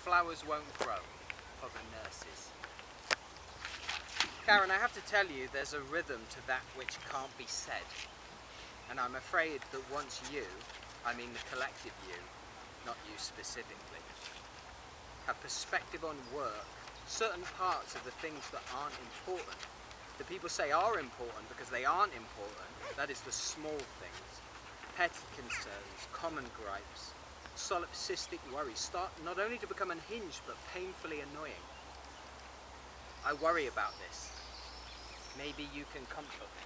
flowers won't grow for the nurses. Karen, I have to tell you, there's a rhythm to that which can't be said. And I'm afraid that once you, I mean the collective you, not you specifically, have perspective on work, certain parts of the things that aren't important, that people say are important because they aren't important, that is the small things, petty concerns, common gripes, solipsistic worries start not only to become unhinged but painfully annoying. I worry about this. Maybe you can comfort me.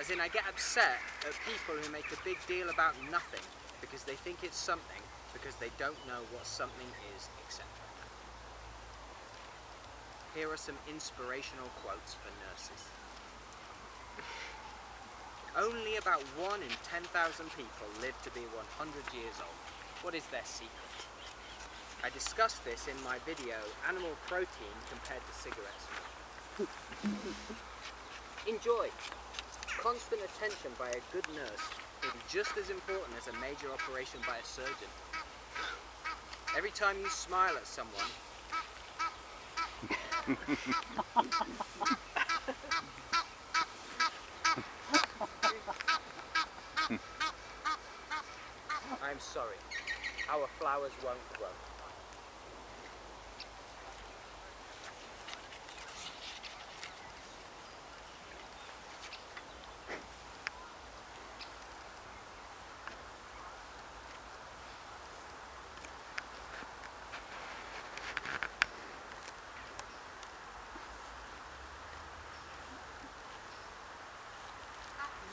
As in, I get upset at people who make a big deal about nothing because they think it's something, because they don't know what something is, etc. Here are some inspirational quotes for nurses. Only about 1 in 10,000 people live to be 100 years old. What is their secret? I discussed this in my video, Animal Protein Compared to Cigarette Smoke. Enjoy. Constant attention by a good nurse will be just as important as a major operation by a surgeon. Every time you smile at someone, I'm sorry, our flowers won't grow.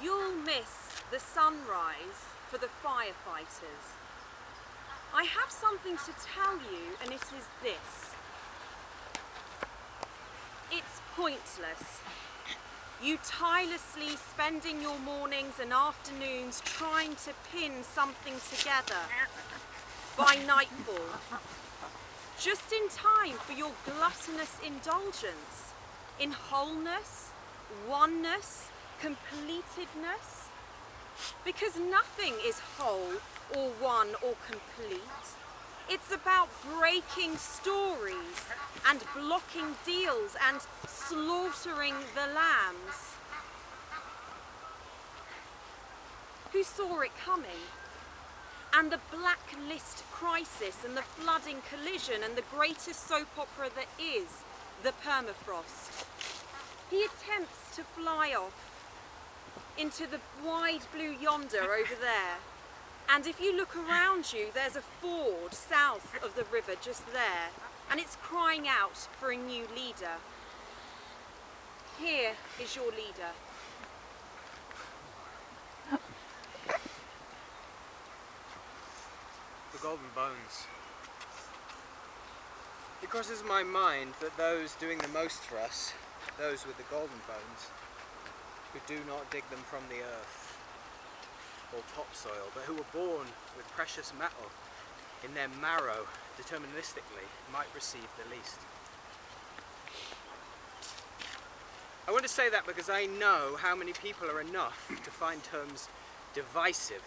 You'll miss the sunrise for the firefighters. I have something to tell you, and it is this. It's pointless. You tirelessly spending your mornings and afternoons trying to pin something together by nightfall, just in time for your gluttonous indulgence in wholeness, oneness, completedness, because nothing is whole or one or complete. It's about breaking stories and blocking deals and slaughtering the lambs. Who saw it coming? And the blacklist crisis and the flooding collision and the greatest soap opera that is the permafrost. He attempts to fly off into the wide blue yonder over there. And if you look around you, there's a ford south of the river just there, and it's crying out for a new leader. Here is your leader. The golden bones. It crosses my mind that those doing the most for us, those with the golden bones, who do not dig them from the earth or topsoil, but who were born with precious metal in their marrow deterministically, might receive the least. I want to say that because I know how many people are enough to find terms divisive,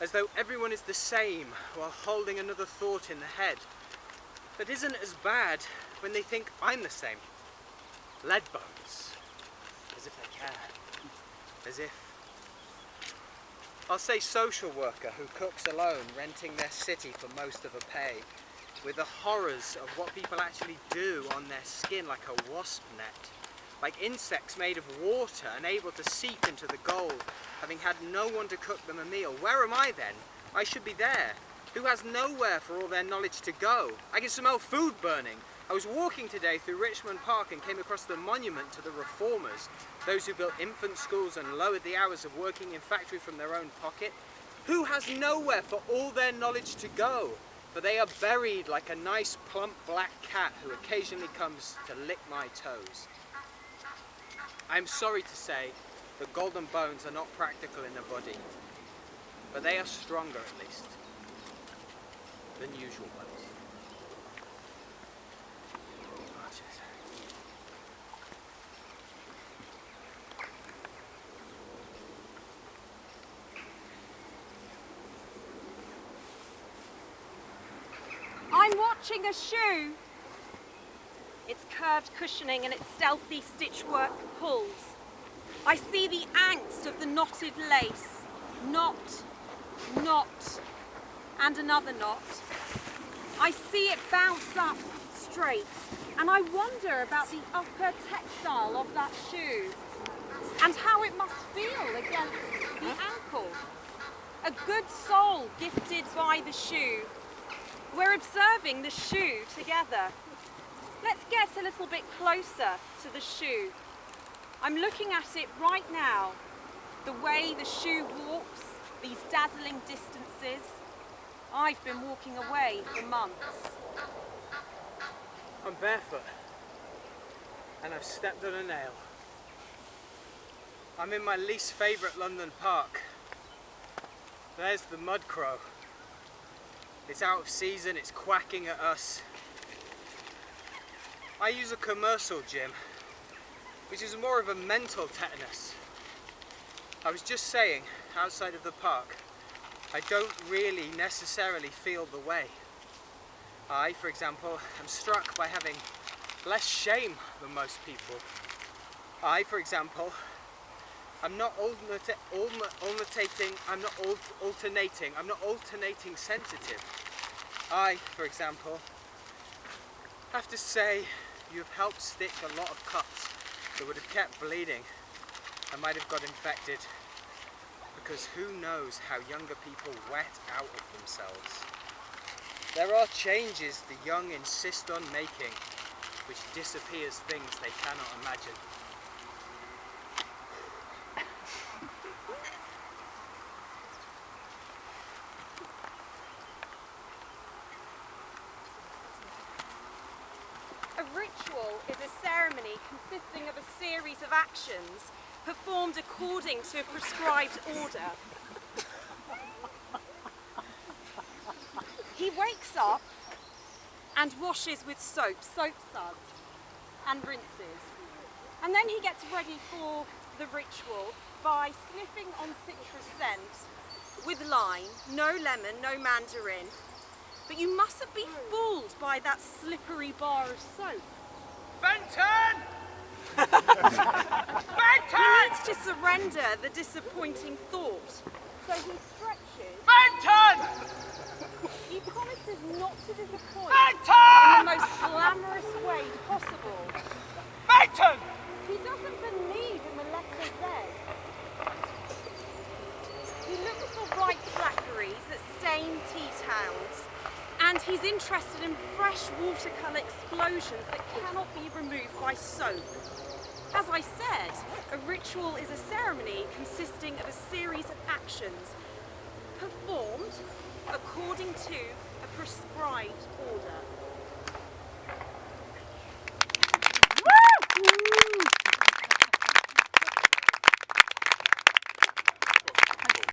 as though everyone is the same while holding another thought in the head that isn't as bad when they think I'm the same. Lead bones. As if they care. As if. I'll say social worker who cooks alone, renting their city for most of her pay, with the horrors of what people actually do on their skin like a wasp net, like insects made of water, unable to seep into the gold, having had no one to cook them a meal. Where am I then? I should be there. Who has nowhere for all their knowledge to go? I can smell food burning. I was walking today through Richmond Park and came across the monument to the reformers, those who built infant schools and lowered the hours of working in factory from their own pocket. Who has nowhere for all their knowledge to go? For they are buried like a nice plump black cat who occasionally comes to lick my toes. I am sorry to say that golden bones are not practical in the body, but they are stronger at least than usual bones. touching a shoe. Its curved cushioning and its stealthy stitchwork pulls. I see the angst of the knotted lace. Knot, knot, and another knot. I see it bounce up straight, and I wonder about the upper textile of that shoe and how it must feel against the ankle. A good soul gifted by the shoe. We're observing the shoe together. Let's get a little bit closer to the shoe. I'm looking at it right now. The way the shoe walks, these dazzling distances. I've been walking away for months. I'm barefoot, and I've stepped on a nail. I'm in my least favourite London park. There's the mud crow. It's out of season, it's quacking at us. I use a commercial gym, which is more of a mental tetanus. I was just saying, outside of the park, I don't really necessarily feel the way. I, for example, am struck by having less shame than most people. I, for example, I'm not alternating sensitive. I, for example, have to say you've helped stick a lot of cuts that would have kept bleeding and might have got infected, because who knows how younger people wet out of themselves. There are changes the young insist on making, which disappears things they cannot imagine. A ritual is a ceremony consisting of a series of actions performed according to a prescribed order. He wakes up and washes with soap suds, and rinses. And then he gets ready for the ritual by sniffing on citrus scent with lime, no lemon, no mandarin. But you mustn't be fooled by that slippery bar of soap. Benton! He needs to surrender the disappointing thought. So he stretches. Benton! He promises not to disappoint Benton! in the most glamorous way possible. Benton! He doesn't believe in the letter Z. He looks for bright flackeries that stain tea towels, and he's interested in fresh watercolour explosions that cannot be removed by soap. As I said, a ritual is a ceremony consisting of a series of actions performed according to a prescribed order.